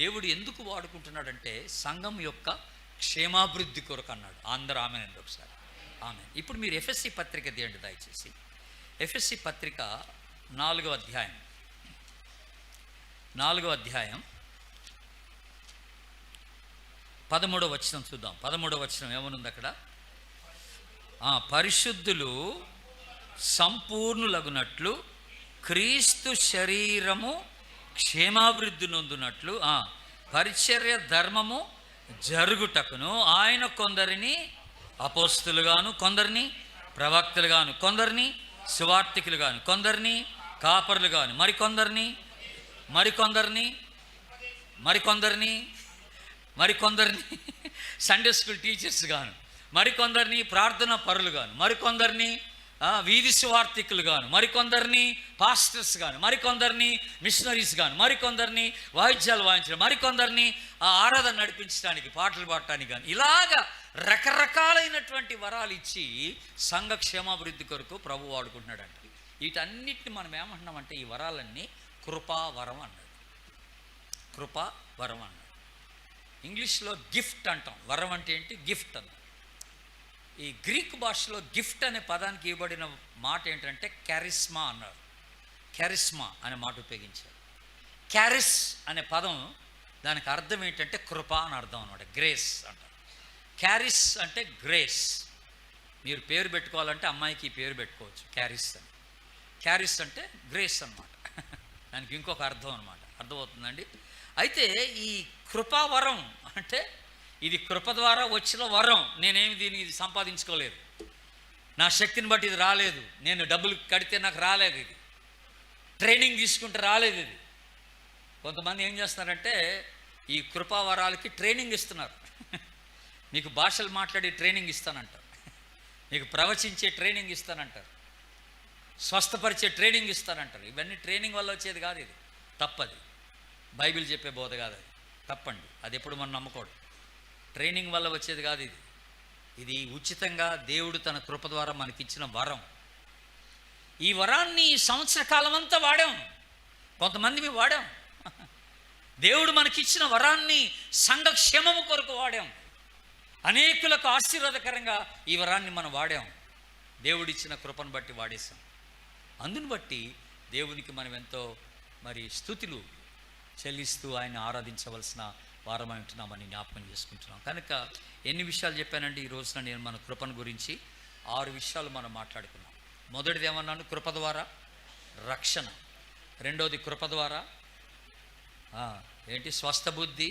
Speaker 1: దేవుడు ఎందుకు వాడుకుంటున్నాడంటే సంఘం యొక్క క్షేమాభివృద్ధి కొరకు అన్నాడు. అందరూ ఆమెనండి ఒకసారి. ఆమె. ఇప్పుడు మీరు ఎఫ్ఎస్సి పత్రిక తీయండి దయచేసి. ఎఫ్ఎస్సి పత్రిక 4వ అధ్యాయం 13వ వచనం చూద్దాం. 13వ వచనం ఏమనుంది అక్కడ? పరిశుద్ధులు సంపూర్ణులగునట్లు క్రీస్తు శరీరము క్షేమాభివృద్ధి నొందునట్లు పరిచర్య ధర్మము జరుగుటకును ఆయన కొందరిని అపోస్తులుగాను, కొందరిని ప్రవక్తలుగాను, కొందరిని సువార్తికులుగాను, కొందరిని కాపరులుగాను, మరికొందరిని సండే స్కూల్ టీచర్స్ గాను, మరికొందరిని ప్రార్థనా పరులు గాను, మరికొందరిని వీధి సువార్తికులు గాను, మరికొందరిని పాస్టర్స్ గాను, మరికొందరిని మిషనరీస్ గాను, మరికొందరిని వాయిద్యాలు వాయించడం, మరికొందరిని ఆరాధన నడిపించడానికి, పాటలు పాడటానికి కానీ, ఇలాగా రకరకాలైనటువంటి వరాలు ఇచ్చి సంఘ క్షేమాభివృద్ధి కొరకు ప్రభు వాడుకుంటున్నాడంట. వీటన్నిటిని మనం ఏమంటున్నామంటే ఈ వరాలన్నీ కృపావరం అన్నాడు. కృపావరం అన్నాడు. ఇంగ్లీష్లో గిఫ్ట్ అంటాం. వరం అంటే ఏంటి? గిఫ్ట్ అన్నాడు. ఈ గ్రీక్ భాషలో గిఫ్ట్ అనే పదానికి ఇవ్వబడిన మాట ఏంటంటే క్యారిస్మా అన్నారు. క్యారిస్మా అనే మాట ఉపయోగించారు. క్యారిస్ అనే పదం దానికి అర్థం ఏంటంటే కృప అని అర్థం అనమాట. గ్రేస్ అంటారు. క్యారిస్ అంటే గ్రేస్. మీరు పేరు పెట్టుకోవాలంటే అమ్మాయికి ఈ పేరు పెట్టుకోవచ్చు, క్యారిస్ అని. క్యారిస్ అంటే గ్రేస్ అన్నమాట. దానికి ఇంకొక అర్థం అనమాట. అర్థమవుతుందండి? అయితే ఈ కృపావరం అంటే ఇది కృప ద్వారా వచ్చిన వరం. నేనేమి దీన్ని ఇది సంపాదించుకోలేదు, నా శక్తిని బట్టి ఇది రాలేదు, నేను డబ్బులు కడితే నాకు రాలేదు, ఇది ట్రైనింగ్ తీసుకుంటే రాలేదు. ఇది కొంతమంది ఏం చేస్తున్నారంటే ఈ కృపావరాలకి ట్రైనింగ్ ఇస్తున్నారు. మీకు భాషలు మాట్లాడి ట్రైనింగ్ ఇస్తానంటారు, మీకు ప్రవచించే ట్రైనింగ్ ఇస్తానంటారు, స్వస్థపరిచే ట్రైనింగ్ ఇస్తానంటారు. ఇవన్నీ ట్రైనింగ్ వల్ల వచ్చేది కాదు. ఇది తప్పది. బైబిల్ చెప్పే బోధ కాదు అది. తప్పండి. అది ఎప్పుడు మనం నమ్మకూడదు. ట్రైనింగ్ వల్ల వచ్చేది కాదు ఇది. ఇది ఉచితంగా దేవుడు తన కృప ద్వారా మనకిచ్చిన వరం. ఈ వరాన్ని సంవత్సర కాలం అంతా వాడాం. కొంతమంది మేము వాడాం. దేవుడు మనకిచ్చిన వరాన్ని సంఘక్షేమము కొరకు వాడాం. అనేకులకు ఆశీర్వాదకరంగా ఈ వరాన్ని మనం వాడాం. దేవుడిచ్చిన కృపను బట్టి వాడేసాం. అందుని బట్టి దేవునికి మనం ఎంతో స్తుతులు చెల్లిస్తూ ఆయన ఆరాధించవలసిన వారమై ఉంటున్నామని జ్ఞాపకం చేసుకుంటున్నాం. కనుక ఎన్ని విషయాలు చెప్పానండి ఈ రోజున నేను మన కృపను గురించి? 6 విషయాలు మనం మాట్లాడుకున్నాం. మొదటిది ఏమన్నాను? కృప ద్వారా రక్షణ. రెండోది కృప ద్వారా స్వస్థ బుద్ధి,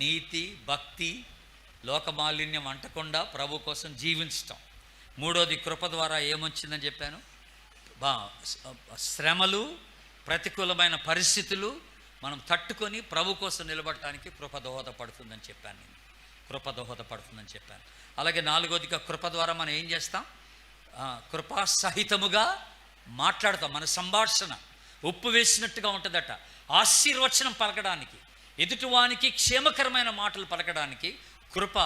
Speaker 1: నీతి, భక్తి, లోకమాలిన్యం అంటకుండా ప్రభు కోసం జీవించటం. మూడోది కృప ద్వారా ఏమొచ్చిందని చెప్పాను? శ్రమలు, ప్రతికూలమైన పరిస్థితులు మనం తట్టుకొని ప్రభు కోసం నిలబడటానికి కృప దోహదపడుతుందని చెప్పాను. నేను కృప దోహదపడుతుందని చెప్పాను. అలాగే నాలుగోదిగా కృప ద్వారా మనం ఏం చేస్తాం? కృపా సహితముగా మాట్లాడతాం. మన సంభాషణ ఉప్పు వేసినట్టుగా ఉంటుందట. ఆశీర్వచనం పలకడానికి, ఎదుటివానికి క్షేమకరమైన మాటలు పలకడానికి కృప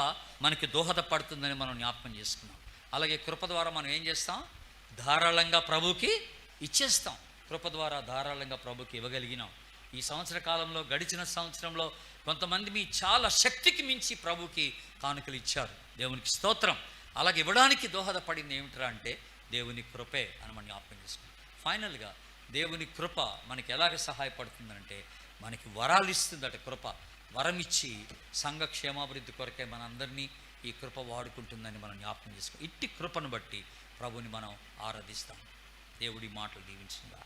Speaker 1: మనకి దోహదపడుతుందని మనం జ్ఞాపకం చేసుకున్నాం. అలాగే కృప ద్వారా మనం ఏం చేస్తాం? ధారాళంగా ప్రభుకి ఇచ్చేస్తాం. కృప ద్వారా ధారాళంగా ప్రభుకి ఇవ్వగలిగినాం. ఈ సంవత్సర కాలంలో, గడిచిన సంవత్సరంలో కొంతమంది మీ చాలా శక్తికి మించి ప్రభుకి కానుకలు ఇచ్చారు. దేవునికి స్తోత్రం. అలాగే ఇవ్వడానికి దోహదపడింది ఏమిట్రా అంటే దేవుని కృపే అని మనం జ్ఞాపకం చేసుకున్నాం. ఫైనల్గా దేవుని కృప మనకి ఎలాగ సహాయపడుతుందంటే మనకి వరాలు ఇస్తుందట. కృప వరం ఇచ్చి సంఘ క్షేమాభివృద్ధి కొరకే మనందరినీ ఈ కృప వాడుకుంటుందని మనం జ్ఞాపకం చేసుకోం. ఇట్టి కృపను బట్టి ప్రభుని మనం ఆరాధిస్తాం. దేవుడి మాటలు దీవించిందా.